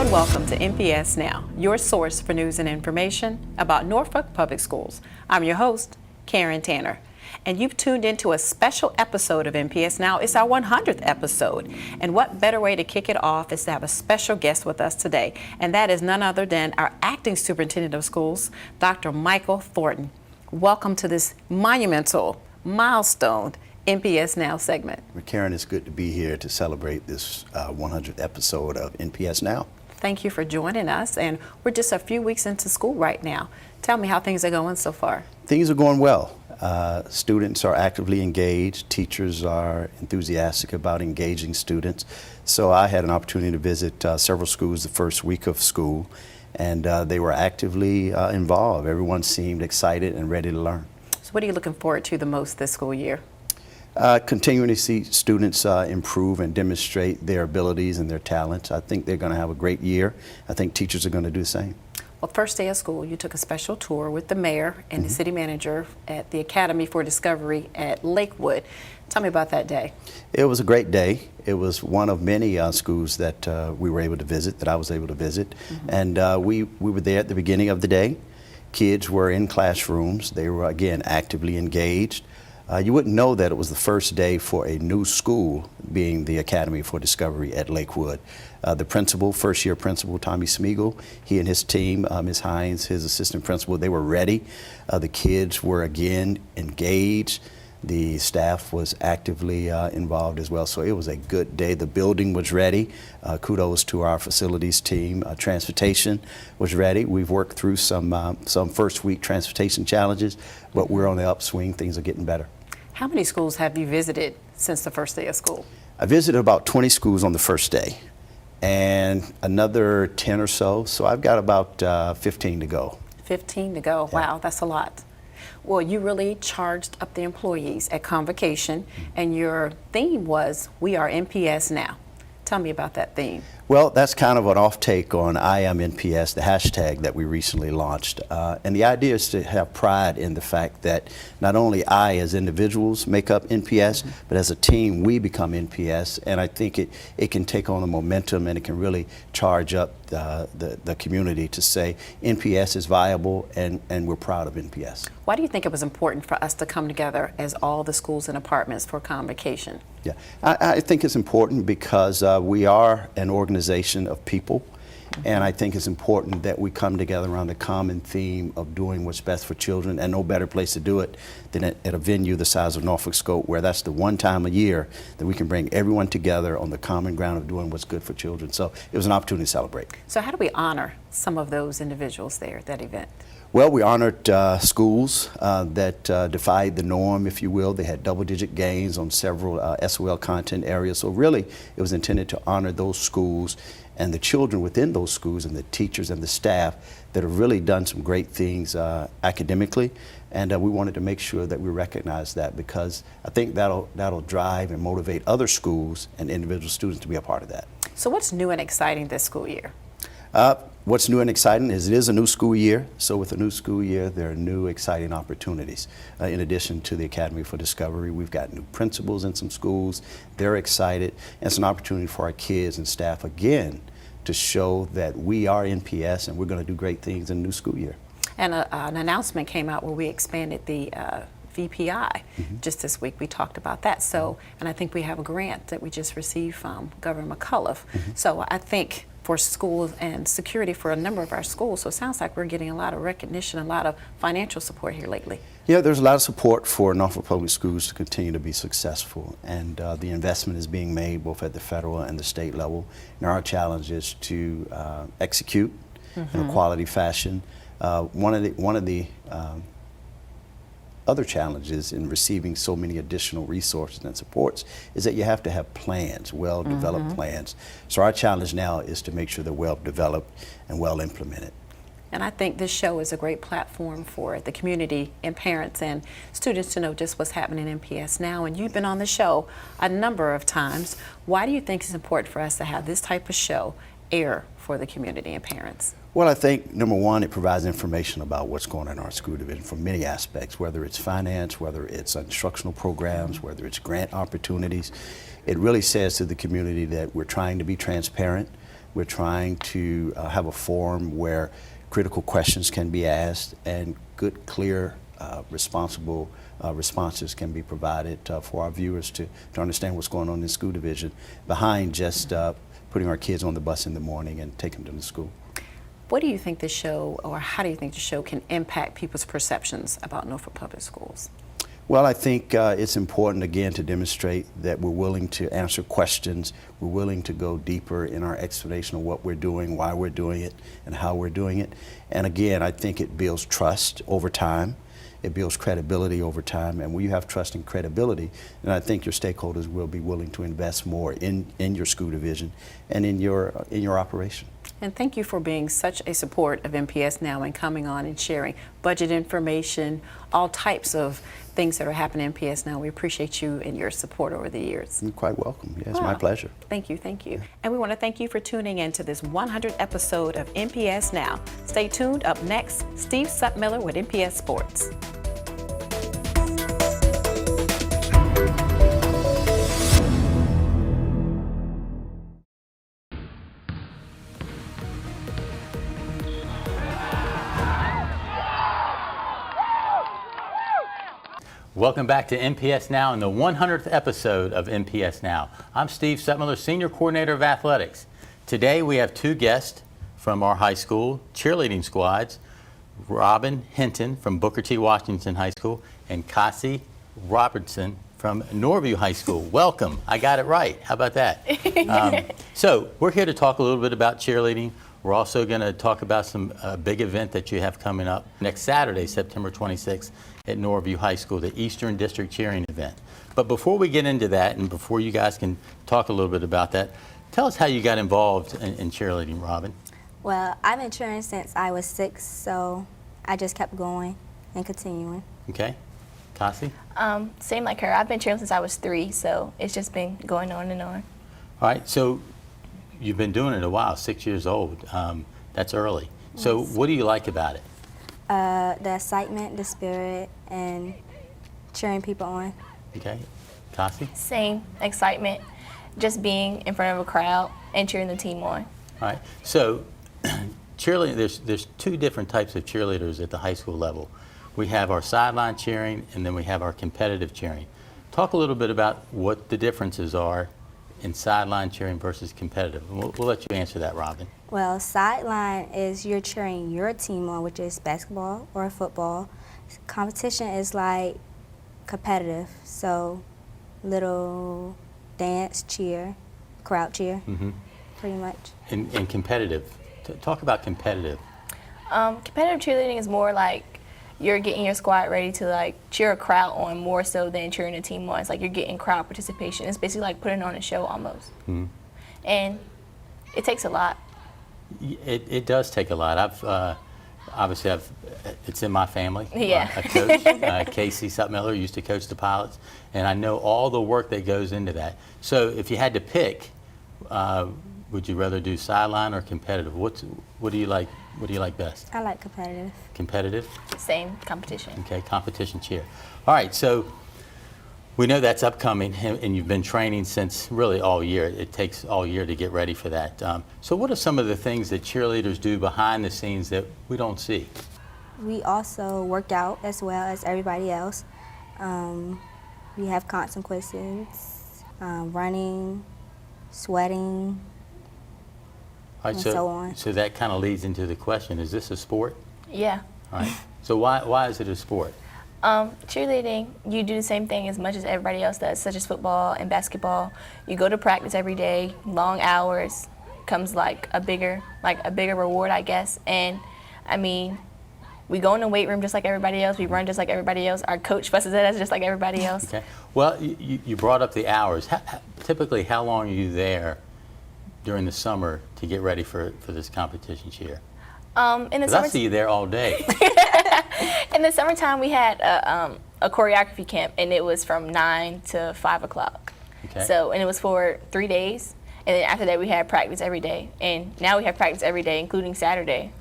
and welcome to NPS Now, your source for news and information about Norfolk Public Schools. I'm your host, Karen Tanner, and you've tuned into a special episode of NPS Now. It's our 100th episode, and what better way to kick it off is to have a special guest with us today, and that is none other than our Acting Superintendent of Schools, Dr. Michael Thornton. Welcome to this monumental, milestone NPS Now segment. Well, Karen, it's good to be here to celebrate this 100th episode of NPS Now. Thank you for joining us, and we're just a few weeks into school right now. Tell me how things are going so far. Things are going well. Students are actively engaged. Teachers are enthusiastic about engaging students. So I had an opportunity to visit several schools the first week of school, and they were actively involved. Everyone seemed excited and ready to learn. So what are you looking forward to the most this school year? Continuing to see students improve and demonstrate their abilities and their talents. I think they're going to have a great year. I think teachers are going to do the same. Well, first day of school, you took a special tour with the mayor and the city manager at the Academy for Discovery at Lakewood. Tell me about that day. It was a great day. It was one of many schools that we were able to visit, that I was able to visit. And we were there at the beginning of the day. Kids were in classrooms. They were, again, actively engaged. You wouldn't know that it was the first day for a new school, being the Academy for Discovery at Lakewood. The principal, first-year principal, Tommy Smeagol, he and his team, Ms. Hines, his assistant principal, they were ready. The kids were, again, engaged. The staff was actively involved as well, so it was a good day. The building was ready. Kudos to our facilities team. Transportation was ready. We've worked through some first-week transportation challenges, but we're on the upswing. Things are getting better. How many schools have you visited since the first day of school? I visited about 20 schools on the first day and another 10 or so, so I've got about 15 to go. 15 to go. Yeah. Wow, that's a lot. Well, you really charged up the employees at Convocation, and your theme was, "We are NPS Now." Tell me about that theme. Well, that's kind of an off-take on I Am NPS, the hashtag that we recently launched. And the idea is to have pride in the fact that not only I as individuals make up NPS, but as a team we become NPS. And I think it can take on a momentum, and it can really charge up the community to say NPS is viable, and we're proud of NPS. Why do you think it was important for us to come together as all the schools and departments for Convocation? Yeah, I think it's important because we are an organization of people, and I think it's important that we come together around the common theme of doing what's best for children, and no better place to do it than at a venue the size of Norfolk Scope, where that's the one time a year that we can bring everyone together on the common ground of doing what's good for children. So it was an opportunity to celebrate. So how do we honor some of those individuals there at that event? Well, we honored schools that defied the norm, if you will. They had double-digit gains on several SOL content areas. So really, it was intended to honor those schools and the children within those schools and the teachers and the staff that have really done some great things academically. And we wanted to make sure that we recognize that, because I think that'll drive and motivate other schools and individual students to be a part of that. So what's new and exciting this school year? What's new and exciting is it is a new school year. So with a new school year, there are new exciting opportunities. In addition to the Academy for Discovery, we've got new principals in some schools. They're excited. And it's an opportunity for our kids and staff, again, to show that we are NPS and we're going to do great things in the new school year. And an announcement came out where we expanded the VPI just this week. We talked about that. So, and I think we have a grant that we just received from Governor McCullough. So I think for schools and security for a number of our schools. So it sounds like we're getting a lot of recognition, a lot of financial support here lately. Yeah, there's a lot of support for Norfolk Public Schools to continue to be successful, and the investment is being made both at the federal and the state level. And our challenge is to execute in a quality fashion. One of the other challenges in receiving so many additional resources and supports is that you have to have plans, well-developed plans. So our challenge now is to make sure they're well-developed and well-implemented. And I think this show is a great platform for the community and parents and students to know just what's happening in NPS Now. And you've been on the show a number of times. Why do you think it's important for us to have this type of show air for the community and parents? Well, I think, number one, it provides information about what's going on in our school division from many aspects, whether it's finance, whether it's instructional programs, whether it's grant opportunities. It really says to the community that we're trying to be transparent, We're trying to have a forum where critical questions can be asked and good, clear, responsible responses can be provided for our viewers to understand what's going on in the school division behind just putting our kids on the bus in the morning and taking them to school. What do you think the show, or how do you think the show can impact people's perceptions about Norfolk Public Schools? Well, I think it's important, again, to demonstrate that we're willing to answer questions. We're willing to go deeper in our explanation of what we're doing, why we're doing it, and how we're doing it. And again, I think it builds trust over time. It builds credibility over time. And when you have trust and credibility, then I think your stakeholders will be willing to invest more in your school division and in your operation. And thank you for being such a support of NPS Now and coming on and sharing budget information, all types of things that are happening in NPS Now. We appreciate you and your support over the years. You're quite welcome. Yeah, it's my pleasure. Thank you, thank you. And we want to thank you for tuning in to this 100th episode of NPS Now. Stay tuned. Up next, Steve Sutmiller with NPS Sports. Welcome back to NPS Now and the 100th episode of NPS Now. I'm Steve Sutmiller, Senior Coordinator of Athletics. Today we have two guests from our high school cheerleading squads, Robin Hinton from Booker T. Washington High School and Cassie Robertson from Norview High School. Welcome. I got it right. How about that? So we're here to talk a little bit about cheerleading. We're also going to talk about some big event that you have coming up next Saturday, September 26th at Norview High School, the Eastern District Cheering event. But before we get into that and before you guys can talk a little bit about that, tell us how you got involved in cheerleading, Robin. Well, I've been cheering since I was 6, so I just kept going and continuing. Okay. Cassie? Same like her. I've been cheering since I was 3, so it's just been going on and on. All right. So you've been doing it a while, 6 years old. That's early. So what do you like about it? The excitement, the spirit, and cheering people on. Okay. Cassie? Same excitement, just being in front of a crowd and cheering the team on. All right. So cheerleading, there's two different types of cheerleaders at the high school level. We have our sideline cheering and then we have our competitive cheering. Talk a little bit about what the differences are in sideline cheering versus competitive. We'll let you answer that, Robin. Well, sideline is you're cheering your team on, which is basketball or football. Competition is like competitive, so little dance, cheer, crowd cheer, pretty much. And competitive, talk about competitive. Competitive cheerleading is more like you're getting your squad ready to like cheer a crowd on more so than cheering a team on. It's like you're getting crowd participation. It's basically like putting on a show almost. And it takes a lot. It does take a lot. Obviously it's in my family. Yeah. A coach, Casey Sutmiller, used to coach the pilots, and I know all the work that goes into that. So if you had to pick, would you rather do sideline or competitive? What do you like? What do you like best? I like competitive. Competitive? Same competition. Okay, competition cheer. All right, so we know that's upcoming, and you've been training since really all year. It takes all year to get ready for that. So what are some of the things that cheerleaders do behind the scenes that we don't see? We also work out as well as everybody else. We have consequences, running, sweating, All right, and so on. So that kind of leads into the question, is this a sport? Yeah. All right. So why is it a sport? Cheerleading, you do the same thing as much as everybody else does, such as football and basketball. You go to practice every day, long hours, comes like a bigger reward, I guess. And I mean, we go in the weight room just like everybody else. We run just like everybody else. Our coach fusses at us just like everybody else. Okay. Well, you brought up the hours. Typically, how long are you there during the summer to get ready for this competition cheer? In the 'Cause I summer, see you there all day. in the summertime, we had a choreography camp, and it was from 9 to 5 o'clock. Okay. So, and it was for 3 days. And then after that, we had practice every day. And now we have practice every day, including Saturday,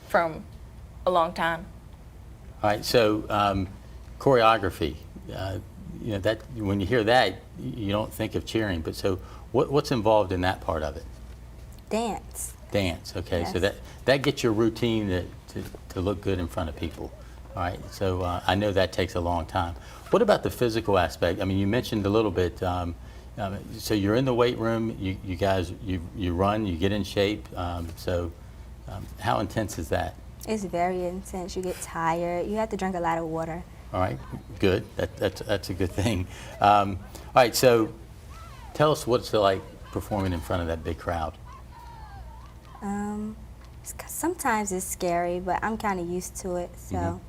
from a long time. All right. So choreography. That when you hear that, you don't think of cheering. But so what's involved in that part of it? Dance. Dance, okay. So Yes. that gets your routine to look good in front of people. All right, so I know that takes a long time. What about the physical aspect? I mean, you mentioned a little bit, so you're in the weight room, you guys, you run, you get in shape, how intense is that? It's very intense. You get tired. You have to drink a lot of water. All right, good, that's a good thing. All right, so tell us what it's like performing in front of that big crowd. Sometimes it's scary, but I'm kind of used to it. So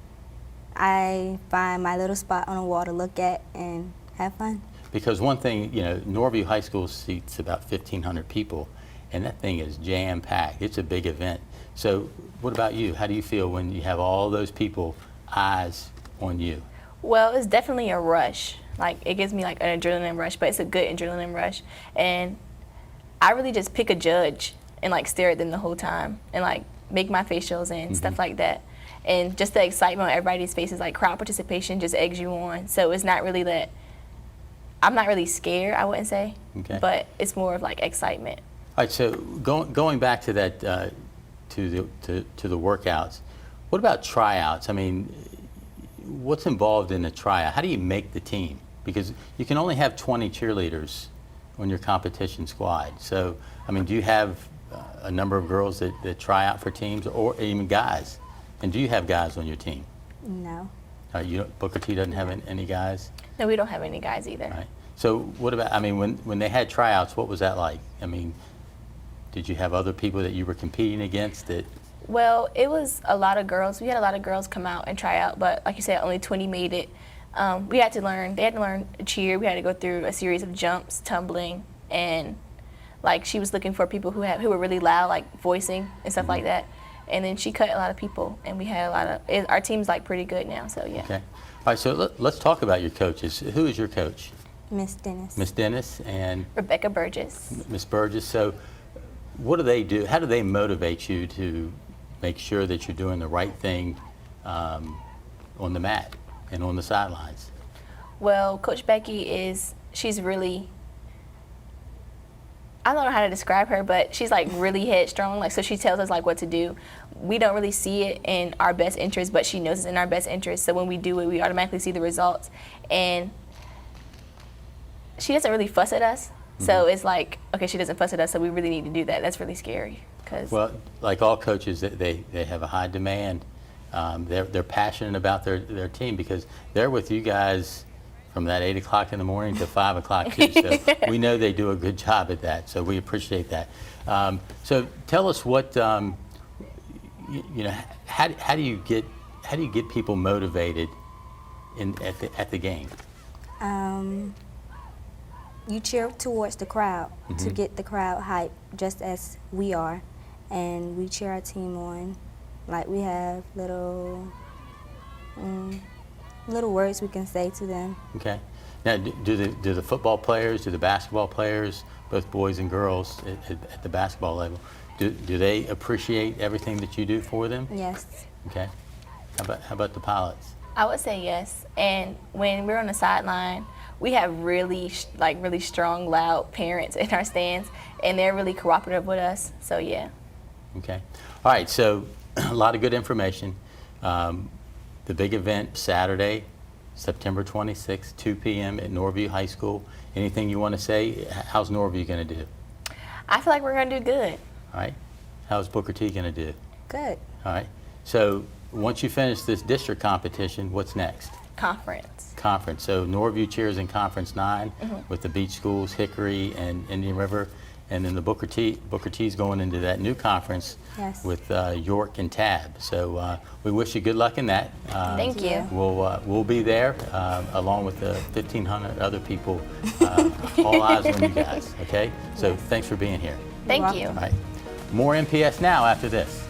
I find my little spot on the wall to look at and have fun. Because one thing, you know, Norview High School seats about 1,500 people, and that thing is jam-packed. It's a big event. So what about you? How do you feel when you have all those people, eyes on you? Well, it's definitely a rush. Like, it gives me like an adrenaline rush, but it's a good adrenaline rush. And I really just pick a judge and like stare at them the whole time and like make my facials and stuff like that. And just the excitement on everybody's faces, like crowd participation just eggs you on. So it's not really that, I'm not really scared, I wouldn't say, but it's more of like excitement. All right, so going back to that, to the workouts, what about tryouts? I mean, what's involved in a tryout? How do you make the team? Because you can only have 20 cheerleaders on your competition squad. So, I mean, do you have a number of girls that try out for teams, or even guys? And do you have guys on your team? No. Booker T doesn't have any guys? No, we don't have any guys either. Right. So what about, I mean, when they had tryouts, what was that like? I mean, did you have other people that you were competing against that? Well, it was a lot of girls. We had a lot of girls come out and try out, but like you said, only 20 made it. They had to learn cheer. We had to go through a series of jumps, tumbling, and like she was looking for people who were really loud, like voicing and stuff like that. And then she cut a lot of people, and we had a lot of, our team's like pretty good now, so yeah. Okay. All right, so let's talk about your coaches. Who is your coach? Miss Dennis. Miss Dennis and? Rebecca Burgess. Miss Burgess. So what do they do? How do they motivate you to make sure that you're doing the right thing on the mat and on the sidelines? Well, Coach Becky she's really, I don't know how to describe her, but she's like really headstrong. Like, so she tells us like what to do. We don't really see it in our best interest, but she knows it's in our best interest. So when we do it, we automatically see the results. And she doesn't really fuss at us. So it's like, okay, she doesn't fuss at us, so we really need to do that. That's really scary. Well, like all coaches, they have a high demand. They're passionate about their team because they're with you guys from that 8 o'clock in the morning to 5 o'clock too. So we know they do a good job at that. So we appreciate that. So tell us what you know. How do you get people motivated at the game? You cheer towards the crowd to get the crowd hyped, just as we are, and we cheer our team on. Like, we have little words we can say to them. Okay. Now, do the football players, do the basketball players, both boys and girls at the basketball level, do they appreciate everything that you do for them? Yes. Okay. How about the pilots? I would say yes. And when we're on the sideline, we have really strong, loud parents in our stands, and they're really cooperative with us. So yeah. Okay. All right. So a lot of good information. The big event Saturday, September 26th, 2 p.m. at Norview High School. Anything you want to say? How's Norview going to do? I feel like we're going to do good. All right. How's Booker T going to do? Good. All right. So once you finish this district competition, what's next? Conference. Conference. So Norview cheers in Conference 9 with the beach schools, Hickory and Indian River. And then the Booker T's going into that new conference with York and Tab. So we wish you good luck in that. Thank you. We'll be there along with the 1,500 other people. All eyes on you guys. Okay. So thanks for being here. Thank you. All right. More NPS Now after this.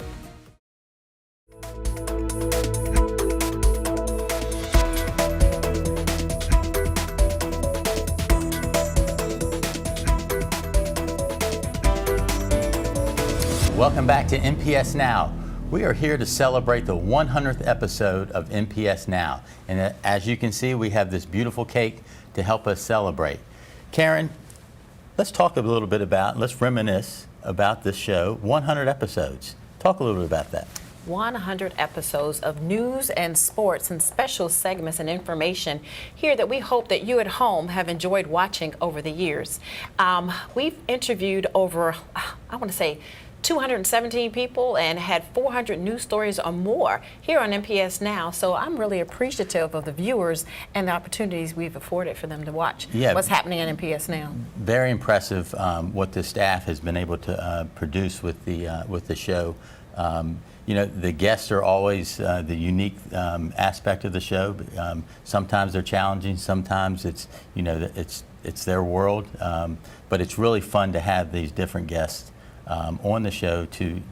Welcome back to NPS Now. We are here to celebrate the 100th episode of NPS Now. And as you can see, we have this beautiful cake to help us celebrate. Karen, let's talk a little bit let's reminisce about this show, 100 episodes. Talk a little bit about that. 100 episodes of news and sports and special segments and information here that we hope that you at home have enjoyed watching over the years. We've interviewed over, I want to say, 217 people and had 400 news stories or more here on NPS Now. So I'm really appreciative of the viewers and the opportunities we've afforded for them to watch what's happening on NPS Now. Very impressive what the staff has been able to produce with the show. You know, the guests are always the unique aspect of the show. Sometimes they're challenging, sometimes it's, you know, it's their world, but it's really fun to have these different guests on the show to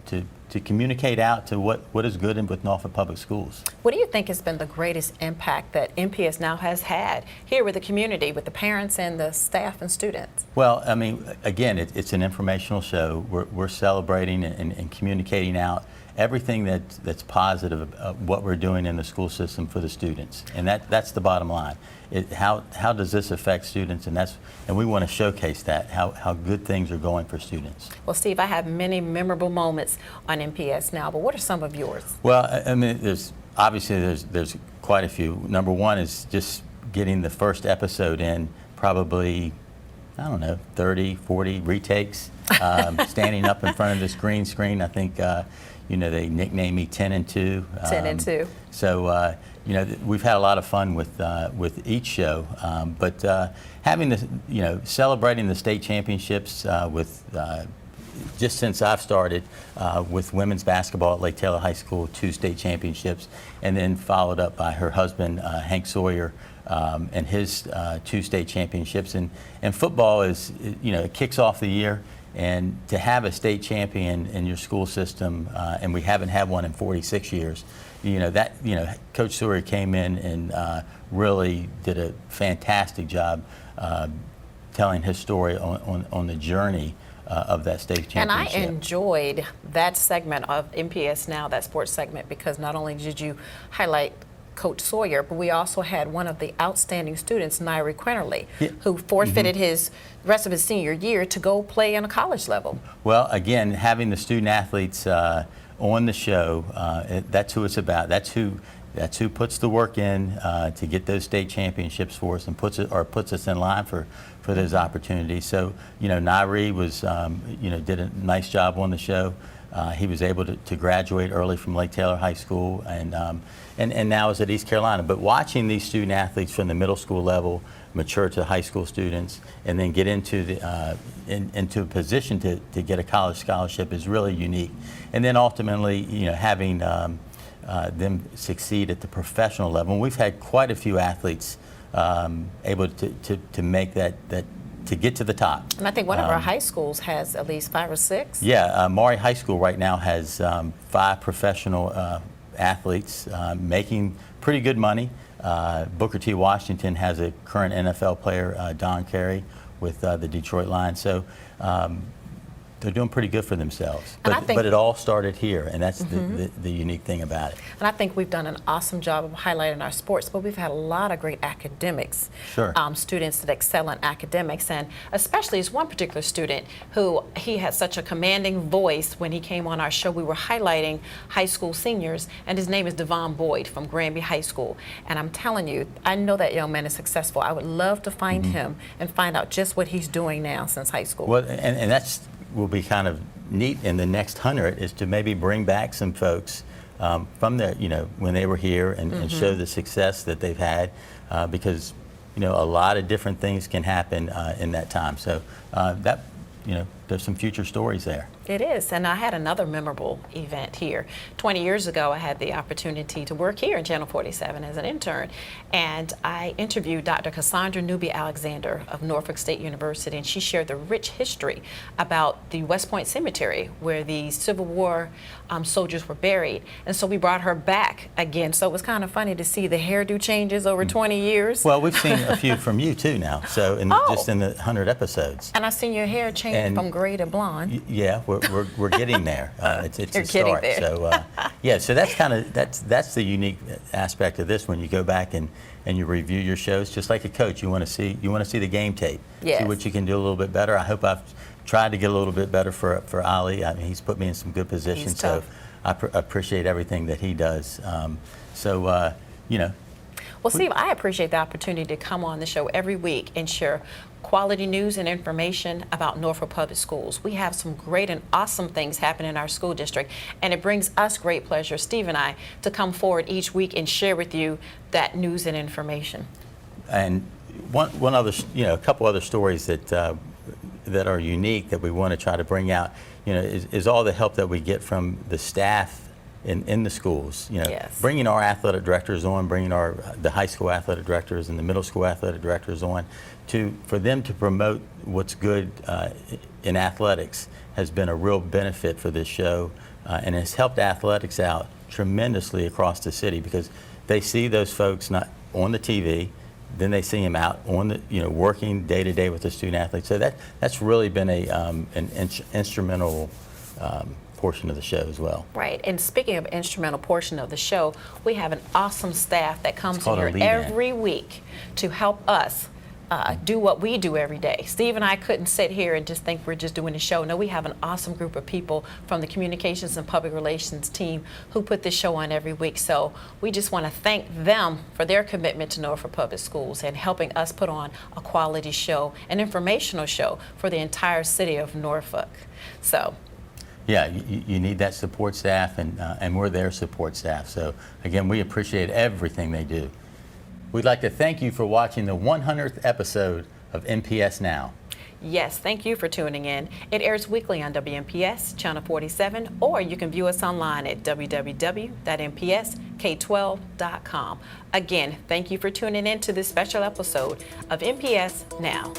communicate out to what is good with Norfolk Public Schools. What do you think has been the greatest impact that NPS Now has had here with the community, with the parents and the staff and students? Well, I mean, again, it's an informational show. We're celebrating and communicating out everything that's positive of what we're doing in the school system for the students, and that's the bottom line. How does this affect students, and we want to showcase that, how good things are going for students. Well, Steve, I have many memorable moments on NPS Now, but what are some of yours? Well, I mean, there's quite a few. Number one is just getting the first episode in, probably, I don't know, 30, 40 retakes, standing up in front of this green screen. I think, you know, they nicknamed me 10 and 2. 10 and 2. So, you know, we've had a lot of fun with each show, but having the, you know, celebrating the state championships with, just since I've started with women's basketball at Lake Taylor High School, 2 state championships, and then followed up by her husband, Hank Sawyer, and his 2 state championships. And football is, you know, it kicks off the year. And to have a state champion in your school system, and we haven't had one in 46 years, you know, Coach Sawyer came in and really did a fantastic job telling his story on the journey of that state championship. And I enjoyed that segment of NPS Now, that sports segment, because not only did you highlight Coach Sawyer, but we also had one of the outstanding students, Nairi Quinterly, who forfeited his rest of his senior year to go play on a college level. Well, again, having the student athletes on the show, that's who it's about. That's who puts the work in to get those state championships for us and puts us in line for those opportunities. So, you know, Nairi was, you know, did a nice job on the show. He was able to graduate early from Lake Taylor High School, and now is at East Carolina. But watching these student athletes from the middle school level mature to high school students, and then get into into a position to get a college scholarship is really unique. And then ultimately, you know, having them succeed at the professional level. And we've had quite a few athletes able to make that to get to the top. And I think one of our high schools has at least 5 or 6. Yeah, Maury High School right now has 5 professional athletes making pretty good money. Booker T. Washington has a current NFL player, Don Carey, with the Detroit Lions. So they're doing pretty good for themselves. But it all started here, and that's the unique thing about it. And I think we've done an awesome job of highlighting our sports, but we've had a lot of great academics. Sure. Students that excel in academics, and especially as one particular student who he had such a commanding voice when he came on our show. We were highlighting high school seniors, and his name is Devon Boyd from Granby High School. And I'm telling you, I know that young man is successful. I would love to find him and find out just what he's doing now since high school. Well, and that's will be kind of neat in the next 100 is to maybe bring back some folks from the, you know, when they were here and show the success that they've had, because, you know, a lot of different things can happen in that time. So that, you know, there's some future stories there. It is, and I had another memorable event here. 20 years ago, I had the opportunity to work here in Channel 47 as an intern, and I interviewed Dr. Cassandra Newby Alexander of Norfolk State University, and she shared the rich history about the West Point Cemetery where the Civil War soldiers were buried. And so we brought her back again. So it was kind of funny to see the hairdo changes over 20 years. Well, we've seen a few from you too now, so just in the 100 episodes. And I've seen your hair change from graded blonde. Yeah, we're getting there. It's You're a getting start. there. So yeah, so that's the unique aspect of this when you go back and you review your shows. Just like a coach, you want to see the game tape, Yes. see what you can do a little bit better. I hope I've tried to get a little bit better for Ali. I mean, he's put me in some good positions. He's tough. So I appreciate everything that he does. You know. Well, Steve, I appreciate the opportunity to come on the show every week and share quality news and information about Norfolk Public Schools. We have some great and awesome things happening in our school district, and it brings us great pleasure, Steve and I, to come forward each week and share with you that news and information. And one other, a couple other stories that are unique that we want to try to bring out, is all the help that we get from the staff in the schools. Yes. Bringing our athletic directors on, bringing the high school athletic directors and the middle school athletic directors on, for them to promote what's good in athletics has been a real benefit for this show, and has helped athletics out tremendously across the city, because they see those folks not on the TV, then they see them out on the working day to day with the student athletes. So that's really been an instrumental portion of the show as well. Right, and speaking of instrumental portion of the show, we have an awesome staff that comes called here a lead-in. every week to help us do what we do every day. Steve and I couldn't sit here and just think we're just doing a show. No, we have an awesome group of people from the communications and public relations team who put this show on every week. So we just want to thank them for their commitment to Norfolk Public Schools and helping us put on a quality show, an informational show for the entire city of Norfolk. So. Yeah, you need that support staff, and we're their support staff. So again, we appreciate everything they do. We'd like to thank you for watching the 100th episode of NPS Now. Yes, thank you for tuning in. It airs weekly on WNPS, Channel 47, or you can view us online at www.npsk12.com. Again, thank you for tuning in to this special episode of NPS Now.